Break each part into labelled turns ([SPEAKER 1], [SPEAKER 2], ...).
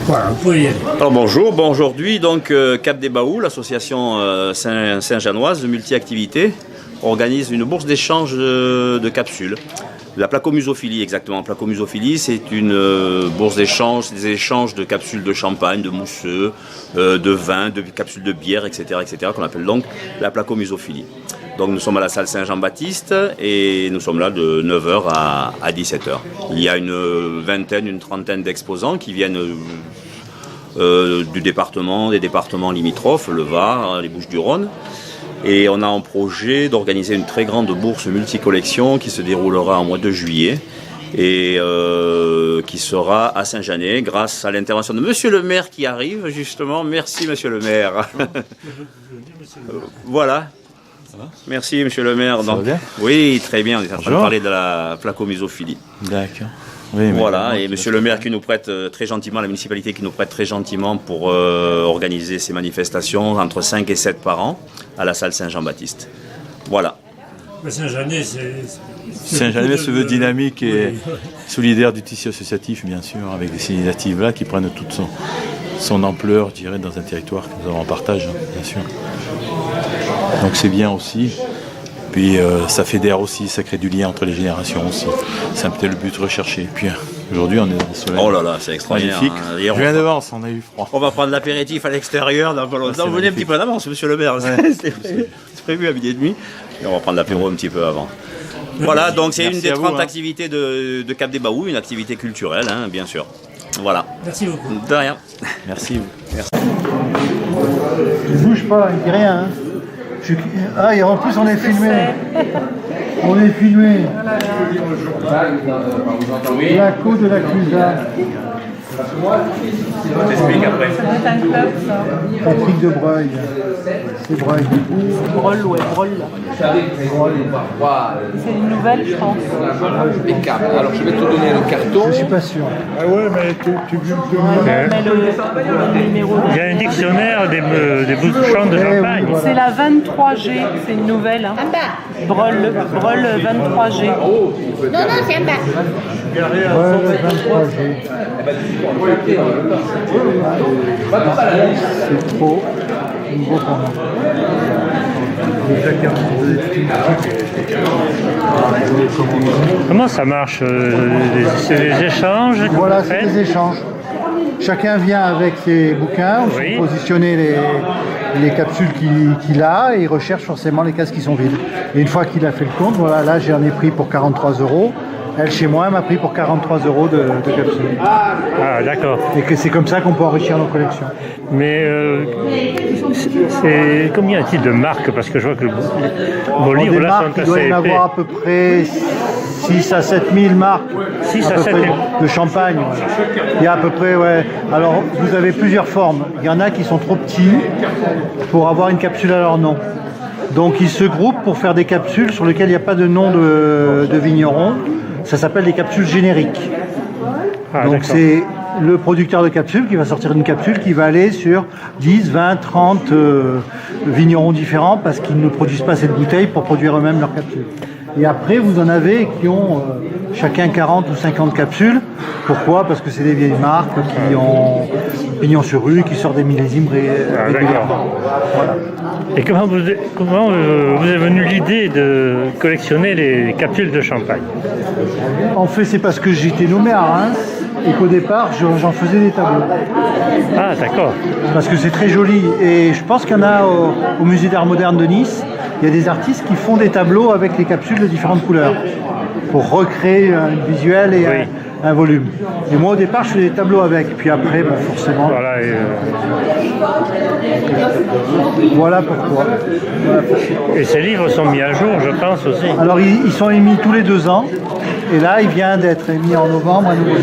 [SPEAKER 1] Voilà, vous pouvez y aller.
[SPEAKER 2] Alors bonjour, aujourd'hui donc Cap des Baous, l'association Saint-Janoise de multi-activités, organise une bourse d'échange de capsules. La placomusophilie exactement. Placomusophilie, c'est une bourse d'échange, c'est des échanges de capsules de champagne, de mousseux, de vin, de capsules de bière, etc., qu'on appelle donc la placomusophilie. Donc nous sommes à la salle Saint-Jean-Baptiste et nous sommes là de 9h à 17h. Il y a une trentaine d'exposants qui viennent du département, des départements limitrophes, le Var, les Bouches-du-Rhône. Et on a en projet d'organiser une très grande bourse multi-collection qui se déroulera en mois de juillet et qui sera à Saint-Janet grâce à l'intervention de Monsieur le maire qui arrive justement. Merci Monsieur le maire. Voilà. Merci Monsieur le maire.
[SPEAKER 3] Ça va bien ?
[SPEAKER 2] Oui, très bien. On est en train de parler de la placomusophilie.
[SPEAKER 3] D'accord. Oui,
[SPEAKER 2] voilà, et Monsieur le maire qui nous prête très gentiment, la municipalité qui nous prête très gentiment pour organiser ces manifestations entre 5 et 7 par an à la salle Saint-Jean-Baptiste. Voilà.
[SPEAKER 1] Saint-Janet,
[SPEAKER 3] Saint-Janet se veut dynamique et solidaire du tissu associatif, bien sûr, avec ces initiatives-là qui prennent toute son ampleur, je dirais, dans un territoire que nous avons en partage, bien sûr. Donc c'est bien aussi. Puis ça fédère aussi, ça crée du lien entre les générations aussi. C'est un peu le but recherché. Puis aujourd'hui, on est dans le soleil.
[SPEAKER 2] Oh là là, c'est extraordinaire.
[SPEAKER 3] Magnifique. Je viens d'avance, on a eu froid.
[SPEAKER 2] On va prendre l'apéritif à l'extérieur. Vous venez un petit peu d'avance, Monsieur le maire.
[SPEAKER 3] Ouais.
[SPEAKER 2] C'est prévu à 12h30. Et on va prendre l'apéro un petit peu avant. Voilà, donc c'est une des 30 activités de Cap des Baous, une activité culturelle, hein, bien sûr. Voilà.
[SPEAKER 1] Merci beaucoup.
[SPEAKER 2] De rien.
[SPEAKER 3] Merci.
[SPEAKER 4] Ne bouge pas, il dit rien. Hein. Ah, et en plus on est filmé. On est filmé. La côte de la Clusa.
[SPEAKER 2] T'expliques après.
[SPEAKER 5] C'est un club, ça.
[SPEAKER 4] Patrick de Breuil. C'est Breuil.
[SPEAKER 5] Broll, ouais, Broll. C'est une nouvelle, je pense.
[SPEAKER 6] Impeccable. Alors je vais te donner le carton.
[SPEAKER 4] Je suis pas sûr.
[SPEAKER 7] Ah ouais, mais tu
[SPEAKER 5] Mais le numéro.
[SPEAKER 7] Il y a un dictionnaire des bouchons de champagne.
[SPEAKER 4] oui, voilà.
[SPEAKER 5] C'est la 23G, c'est une nouvelle. Hein. Broll 23G.
[SPEAKER 8] Non, c'est un bas.
[SPEAKER 4] Ouais, le 23G. C'est trop nouveau pour moi.
[SPEAKER 7] Comment ça marche c'est des échanges que
[SPEAKER 4] Voilà,
[SPEAKER 7] vous
[SPEAKER 4] c'est
[SPEAKER 7] faites
[SPEAKER 4] des échanges. Chacun vient avec ses bouquins, où
[SPEAKER 7] Oui.
[SPEAKER 4] sont positionnées les capsules qu'il a et il recherche forcément les cases qui sont vides. Et une fois qu'il a fait le compte, voilà, là j'en ai pris pour 43 €. Elle, chez moi, m'a pris pour 43 € de capsules.
[SPEAKER 7] Ah, d'accord.
[SPEAKER 4] Et que c'est comme ça qu'on peut enrichir nos collections.
[SPEAKER 7] Mais c'est combien y a-t-il de marques? Parce que je vois que vos
[SPEAKER 4] Des
[SPEAKER 7] livres là
[SPEAKER 4] marques,
[SPEAKER 7] sont
[SPEAKER 4] il doit
[SPEAKER 7] assez
[SPEAKER 4] y en
[SPEAKER 7] épais.
[SPEAKER 4] avoir à peu près 6 à 7 000 marques
[SPEAKER 7] 6
[SPEAKER 4] à
[SPEAKER 7] à
[SPEAKER 4] peu
[SPEAKER 7] 7
[SPEAKER 4] près
[SPEAKER 7] 000.
[SPEAKER 4] de champagne. Ouais. Il y a à peu près, ouais. Alors, vous avez plusieurs formes. Il y en a qui sont trop petits pour avoir une capsule à leur nom. Donc, ils se groupent pour faire des capsules sur lesquelles il n'y a pas de nom de vigneron. Ça s'appelle des capsules génériques.
[SPEAKER 7] Ah,
[SPEAKER 4] Donc,
[SPEAKER 7] d'accord.
[SPEAKER 4] c'est le producteur de capsules qui va sortir une capsule qui va aller sur 10, 20, 30 vignerons différents parce qu'ils ne produisent pas cette bouteille pour produire eux-mêmes leurs capsules. Et après, vous en avez qui ont chacun 40 ou 50 capsules. Pourquoi ? Parce que c'est des vieilles marques qui ont pignon sur rue, qui sortent des millésimes régulièrement. Voilà.
[SPEAKER 7] Et comment vous est venue l'idée de collectionner les capsules de champagne?
[SPEAKER 4] En fait, c'est parce que j'étais nommé à Reims et qu'au départ, j'en faisais des tableaux.
[SPEAKER 7] Ah, d'accord.
[SPEAKER 4] Parce que c'est très joli. Et je pense qu'il y en a au Musée d'Art Moderne de Nice. Il y a des artistes qui font des tableaux avec les capsules de différentes couleurs pour recréer un visuel et
[SPEAKER 7] Oui.
[SPEAKER 4] un volume. Et moi, au départ, je fais des tableaux avec. Puis après, forcément,
[SPEAKER 7] Voilà.
[SPEAKER 4] voilà pourquoi.
[SPEAKER 7] Et ces livres sont mis à jour, je pense aussi.
[SPEAKER 4] Alors, ils sont émis tous les 2 ans. Et là, il vient d'être émis en novembre à nouveau.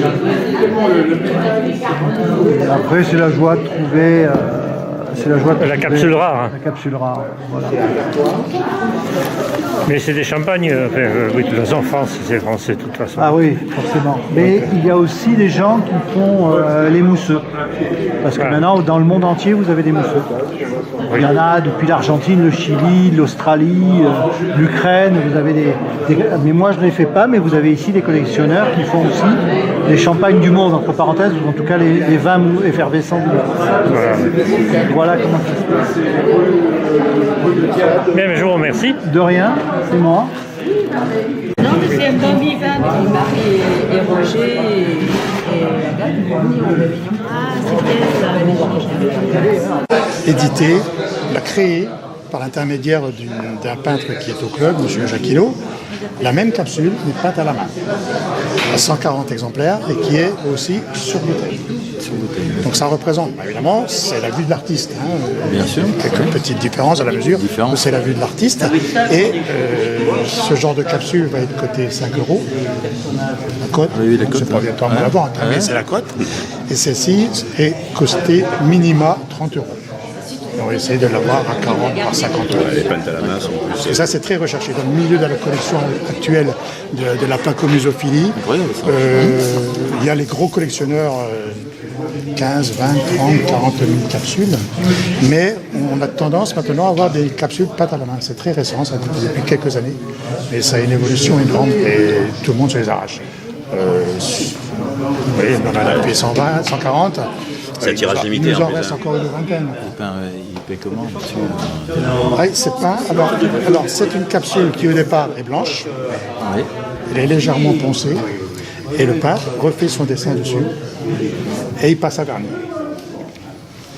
[SPEAKER 4] Et après, c'est la joie de trouver c'est la joie de
[SPEAKER 7] La
[SPEAKER 4] trouver
[SPEAKER 7] capsule rare, hein.
[SPEAKER 4] La capsule rare, voilà.
[SPEAKER 7] Mais c'est des champagnes, oui, de toute façon, France, c'est français de toute façon.
[SPEAKER 4] Ah oui, forcément. Mais il y a aussi des gens qui font les mousseux. Parce que maintenant, dans le monde entier, vous avez des mousseux. Il y en a depuis l'Argentine, le Chili, l'Australie, l'Ukraine. Vous avez mais moi, je ne les fais pas, mais vous avez ici des collectionneurs qui font aussi des champagnes du monde, entre parenthèses, ou en tout cas les vins effervescents du monde. Voilà comment ça se passe.
[SPEAKER 7] Bien, mais je vous remercie.
[SPEAKER 4] De rien, c'est moi.
[SPEAKER 5] Non, mais c'est un bon vivant. Marie et Roger et
[SPEAKER 9] Édité, l'a créé par l'intermédiaire d'un peintre qui est au club, M. Jacquinot, la même capsule, mais peinte à la main, à 140 exemplaires, et qui est aussi sur bouteille. Donc ça représente, évidemment, c'est la vue de l'artiste.
[SPEAKER 3] Bien sûr.
[SPEAKER 9] Quelques petites différences à la mesure où c'est la vue de l'artiste. Et ce genre de capsule va être cotée 5 €. La cote,
[SPEAKER 3] Oui, la cote,
[SPEAKER 9] c'est pas
[SPEAKER 3] hein.
[SPEAKER 9] obligatoirement la vente, mais c'est la cote. Et celle-ci est costée minima 30 €. On va essayer de l'avoir à 40 à 50 €.
[SPEAKER 2] Les peintes à la main sont plus...
[SPEAKER 9] Et ça, c'est très recherché. Dans le milieu de la collection actuelle de la placomusophilie, il y a les gros collectionneurs, 15, 20, 30, 40 000 capsules. Mais on a tendance maintenant à avoir des capsules peintes à la main. C'est très récent, ça depuis quelques années. Mais ça a une évolution énorme et tout le monde se les arrache. Oui, on en a depuis 120, 140.
[SPEAKER 2] C'est un tirage limité,
[SPEAKER 9] Il nous en
[SPEAKER 2] en plus,
[SPEAKER 9] reste
[SPEAKER 2] hein.
[SPEAKER 9] encore une vingtaine.
[SPEAKER 3] Il paie comment dessus?
[SPEAKER 9] Oui, c'est peint. Alors c'est une capsule qui au départ est blanche.
[SPEAKER 3] Oui.
[SPEAKER 9] Elle est légèrement poncée. Et le peintre refait son dessin dessus. Et il passe à vernis.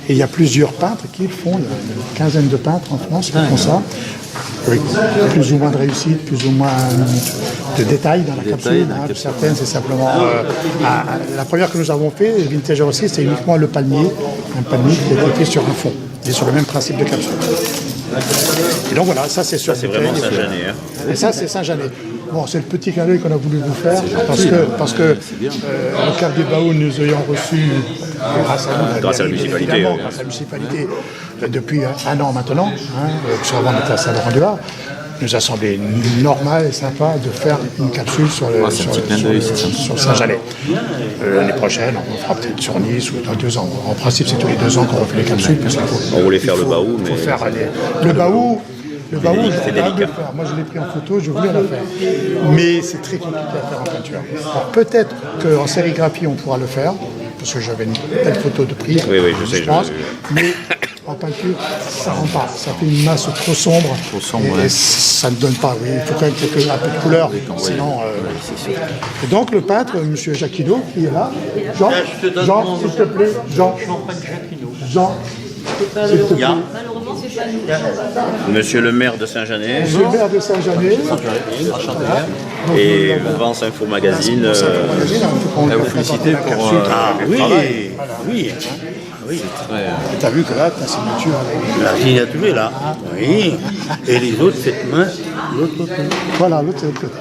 [SPEAKER 9] Et il y a plusieurs peintres qui le font. Il y a une quinzaine de peintres en France qui font ça. Avec plus ou moins de réussite, plus ou moins de détails dans la capsule. Certaines, c'est simplement... la première que nous avons fait, Vintage aussi, c'est uniquement le palmier. Un palmier qui est fait sur un fond. Et sur le même principe de capsule. Et donc voilà, ça c'est sur
[SPEAKER 2] Ça, c'est vraiment Saint-Janet. Hein.
[SPEAKER 9] Et ça, c'est Saint-Janet. Bon, c'est le petit clin d'œil qu'on a voulu vous faire, parce que le Cap des Baous, nous ayons reçu, grâce à la municipalité, évidemment, grâce à la municipalité, depuis un an maintenant, parce qu'avant on était à Saint-Laurent-du-Var, nous a semblé normal et sympa de faire une capsule sur Saint-Janet. L'année prochaine, on fera peut-être sur Nice ou dans 2 ans. En principe, c'est tous les 2 ans qu'on refait les capsules. Parce
[SPEAKER 2] On voulait faire le Baou, mais...
[SPEAKER 9] Le Baou, je voulais le faire. Moi, je l'ai pris en photo, je voulais la faire. Mais c'est très compliqué à faire en peinture. Alors, peut-être qu'en sérigraphie, on pourra le faire, parce que j'avais une belle photo de prise, je pense. Mais en peinture, ça ne rend pas. Ça fait une masse trop sombre. Et ça ne donne pas. Oui, il faut quand même un peu de couleur. Sinon, Et donc, le peintre, M. Jacquinot, qui est là. Jean, s'il te plaît. Jean, s'il te plaît.
[SPEAKER 2] Monsieur le maire de Saint-Janet.
[SPEAKER 9] Monsieur le maire de Saint-Janet.
[SPEAKER 2] Et Vence Info Magazine.
[SPEAKER 3] Vous féliciter pour
[SPEAKER 10] Oui.
[SPEAKER 9] Tu as vu que là, ta signature...
[SPEAKER 10] La signature est là. Oui. Et les autres, cette main, l'autre côté.
[SPEAKER 9] Voilà, l'autre, c'est l'autre côté.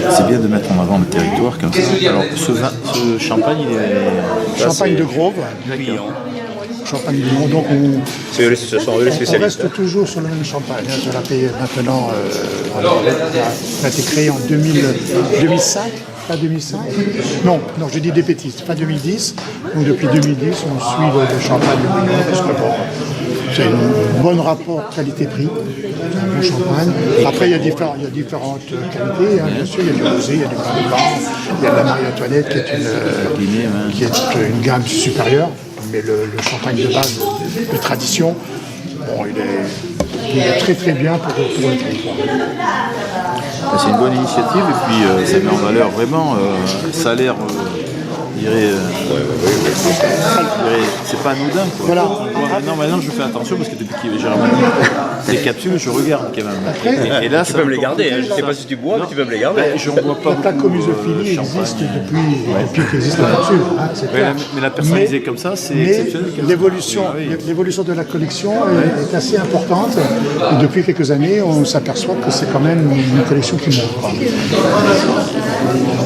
[SPEAKER 3] C'est bien de mettre en avant le territoire comme ça. Alors, ce champagne, il est...
[SPEAKER 9] Champagne de Grove. Champagne du Monde. Donc
[SPEAKER 2] Ce sont eux les
[SPEAKER 9] on
[SPEAKER 2] spécialistes.
[SPEAKER 9] reste toujours sur le même champagne. Je l'ai payé maintenant. Ça a été créé en 2005. Pas 2005. Non, je dis des bêtises. Pas 2010. Donc depuis 2010, on suit le champagne de Bouillon. Parce que bon, c'est un bon rapport qualité-prix. C'est un bon champagne. Après, il y a différentes qualités. Bien sûr, il y a du rosé, il y a du blanc, il y a de la Marie-Antoinette qui est une gamme supérieure. Mais le champagne de base, de tradition, bon, il est très très bien pour le territoire.
[SPEAKER 3] C'est une bonne initiative et puis ça met en valeur vraiment, ça a l'air, je dirais, c'est pas anodin quoi.
[SPEAKER 9] Voilà.
[SPEAKER 3] Non, maintenant je fais attention parce que depuis que j'ai ramené les capsules, je regarde quand même. Et là,
[SPEAKER 2] Tu peux me les garder, hein. Je ne sais pas si tu bois, mais tu peux me les garder.
[SPEAKER 3] Je ne vois pas
[SPEAKER 9] La placomusophilie existe depuis qu'existe la capsule. C'est clair.
[SPEAKER 3] mais la personnaliser comme ça, c'est exceptionnel.
[SPEAKER 9] L'évolution de la collection est assez importante. Et depuis quelques années, on s'aperçoit que c'est quand même une collection qui meurt.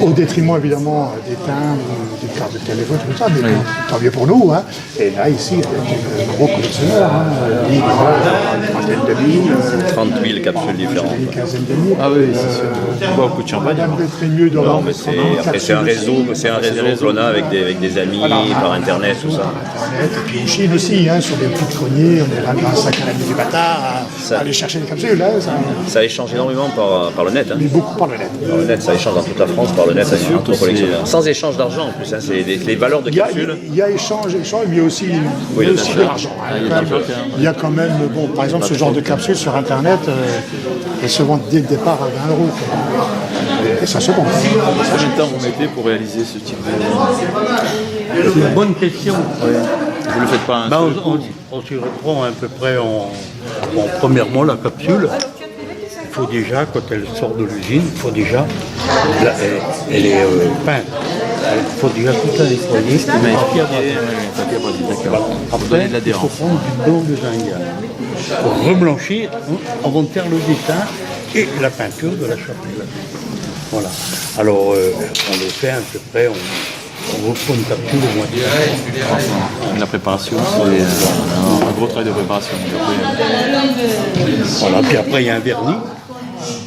[SPEAKER 9] au détriment évidemment des timbres, des cartes de téléphone, tout ça, mais tant mieux pour nous. Hein. Et là, ici, un gros collectionneur, une trentaine de mille,
[SPEAKER 2] 30 000 capsules différentes.
[SPEAKER 9] une quinzaine de mille.
[SPEAKER 3] Ah oui, c'est sûr. Beaucoup de champagne.
[SPEAKER 9] Madame mettrait mieux dans
[SPEAKER 2] Non, mais c'est un réseau qu'on a avec des amis, par internet, tout ça.
[SPEAKER 9] Internet, et puis en Chine aussi, hein, sur des petites greniers, on est là grâce à Calamity du Bâtard à aller chercher des capsules. Hein,
[SPEAKER 2] Ça échange énormément par le net. Hein.
[SPEAKER 9] mais beaucoup par le net.
[SPEAKER 2] Par le net, ça échange dans toute la France par le net, entre collectionneurs. Sans échange d'argent en plus, hein, c'est les valeurs de capsules.
[SPEAKER 9] Il y a échange, mais il y a aussi, de l'argent. Hein. Il y a quand même, bon, par exemple, ce genre de capsules sur Internet, elles se vendent dès le départ à 20 €. Et ça se vend.
[SPEAKER 3] Combien de temps vous mettez pour réaliser ce type de...
[SPEAKER 10] C'est une bonne question.
[SPEAKER 3] Vous ne le faites pas un seul coup.
[SPEAKER 10] On s'y reprend à peu près premièrement la capsule. Il faut déjà, quand elle sort de l'usine, il faut déjà, elle est peinte. Il faut déjà tout la nettoyer. Après, il faut prendre du blanc de zinc pour reblanchir avant de faire le dessin et la peinture de la chapelle. Voilà. Alors, on le fait à peu près, on reprend une capsule au mois de juin.
[SPEAKER 3] La préparation, c'est un gros travail de préparation.
[SPEAKER 10] Voilà, puis après il y a un vernis.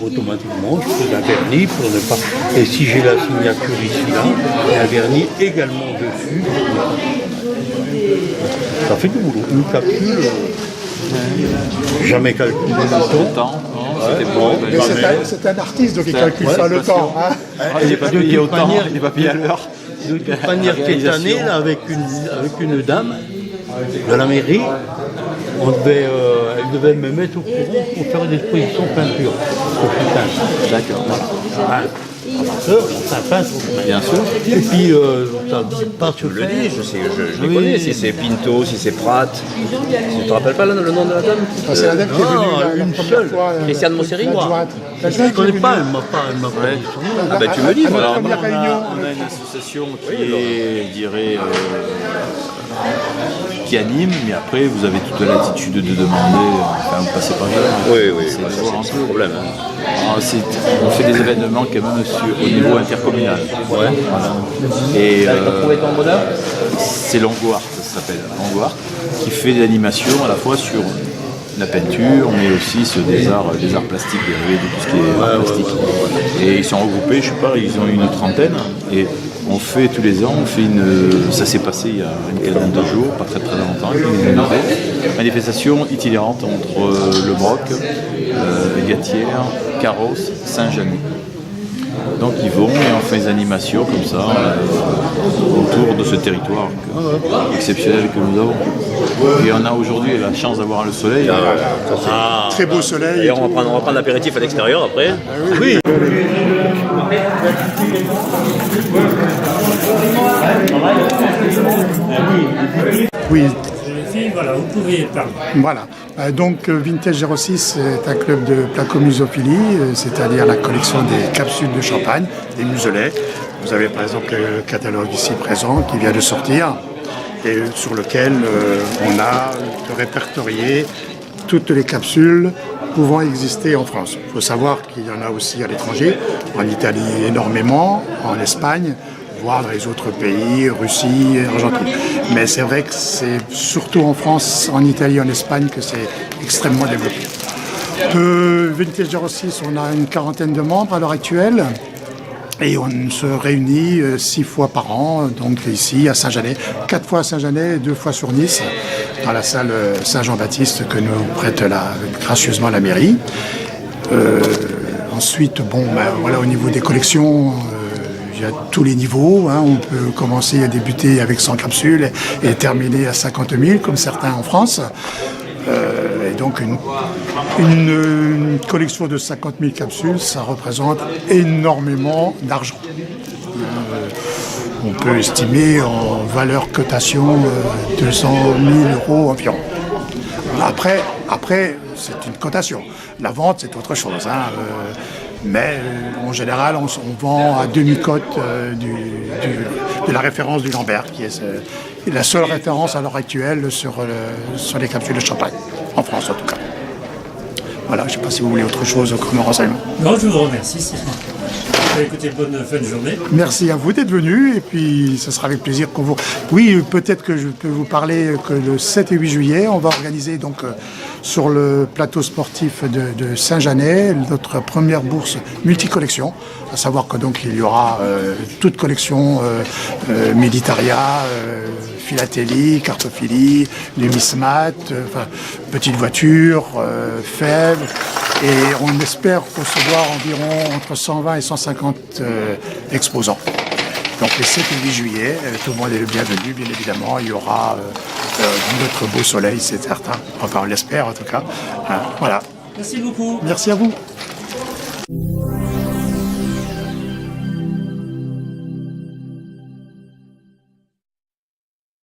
[SPEAKER 10] Automatiquement, je pose un vernis pour ne pas... Et si j'ai la signature ici, là, il y a un vernis également dessus. Ça fait du boulot. Une capsule, jamais calculé le temps.
[SPEAKER 9] Mais c'est un artiste, donc il calcule pas le temps. Hein.
[SPEAKER 3] Il n'est pas payé au temps, il n'est pas payé à l'heure.
[SPEAKER 10] De toute manière, cette année, là, avec une dame de la mairie, elle devait me mettre au courant pour faire une exposition peinture.
[SPEAKER 3] D'accord.
[SPEAKER 10] Voilà. C'est un peintre,
[SPEAKER 3] Bien sûr.
[SPEAKER 10] et puis ça passe
[SPEAKER 2] Je le dis, je les connais, si c'est Pinto, si c'est Prat. Tu te rappelles pas le nom de la dame?
[SPEAKER 9] C'est la dame qui est venue la
[SPEAKER 10] une
[SPEAKER 9] première
[SPEAKER 10] seule.
[SPEAKER 9] fois.
[SPEAKER 2] Christiane Mosseri?
[SPEAKER 10] Je ne connais pas, elle m'a pas dit son nom.
[SPEAKER 2] Ah ben tu me dis,
[SPEAKER 9] Alors,
[SPEAKER 2] voilà.
[SPEAKER 9] première réunion.
[SPEAKER 3] On a une association qui est, je dirais, qui anime, mais après vous avez toute la latitude de demander, vous passez par là.
[SPEAKER 2] Oui,
[SPEAKER 3] C'est
[SPEAKER 2] ça, c'est le problème. Hein.
[SPEAKER 3] On fait des événements quand même au niveau intercommunal. Voilà. Et c'est Longoart, ça s'appelle Longoart, qui fait des animations à la fois sur la peinture, mais aussi sur des arts plastiques dérivés de tout ce qui est art plastique. Et ils sont regroupés, je sais pas, ils ont une trentaine, et on fait tous les ans, ça s'est passé il y a une quinzaine de jours, pas très longtemps, une manifestation itinérante entre Le Broc, Gatière, Carros, Saint-Jean. Donc ils vont et on fait des animations comme ça autour de ce territoire exceptionnel que nous avons. Et on a aujourd'hui la chance d'avoir le soleil.
[SPEAKER 9] Très beau soleil.
[SPEAKER 2] D'ailleurs, on va prendre l'apéritif à l'extérieur après.
[SPEAKER 10] Oui.
[SPEAKER 9] Oui,
[SPEAKER 1] Les filles, voilà, vous pouvez parler.
[SPEAKER 9] voilà. Donc Vintage 06 est un club de placomusophilie, c'est-à-dire la collection des capsules de champagne, des muselets. Vous avez par exemple le catalogue ici présent qui vient de sortir et sur lequel on a répertorié toutes les capsules pouvant exister en France. Il faut savoir qu'il y en a aussi à l'étranger, en Italie énormément, en Espagne, voire dans les autres pays, Russie, Argentine. Mais c'est vrai que c'est surtout en France, en Italie, en Espagne que c'est extrêmement développé. Vintage 06, on a une quarantaine de membres à l'heure actuelle. Et on se réunit 6 fois par an, donc ici à Saint-Jeannet, 4 fois à Saint-Jeannet et 2 fois sur Nice, dans la salle Saint-Jean-Baptiste que nous prête gracieusement la mairie. Ensuite, voilà, au niveau des collections, il y a tous les niveaux. Hein. On peut commencer à débuter avec 100 capsules et terminer à 50 000, comme certains en France. Et donc une collection de 50 000 capsules, ça représente énormément d'argent. On peut estimer en valeur cotation 200 000 € environ. Après c'est une cotation. La vente, c'est autre chose. Hein. Mais en général, on vend à demi-cote de la référence du Lambert, qui est la seule référence à l'heure actuelle sur les capsules de champagne, en France en tout cas. Voilà, je ne sais pas si vous voulez autre chose comme renseignement.
[SPEAKER 1] Non, je vous remercie. Écoutez, bonne fin de journée.
[SPEAKER 9] Merci à vous d'être venus et puis ce sera avec plaisir qu'on vous... Oui, peut-être que je peux vous parler que le 7 et 8 juillet, on va organiser donc sur le plateau sportif de Saint-Janet notre première bourse multicollection. À savoir que donc il y aura toute collection Militaria, philatélie, cartophilie, numismates, petites voitures, fèves. Et on espère recevoir environ entre 120 et 150 exposants. Donc les 7 et 8 juillet, tout le monde est le bienvenu, bien évidemment. Il y aura notre beau soleil, c'est certain. Enfin, on l'espère en tout cas. Voilà.
[SPEAKER 1] Merci beaucoup.
[SPEAKER 9] Merci à vous.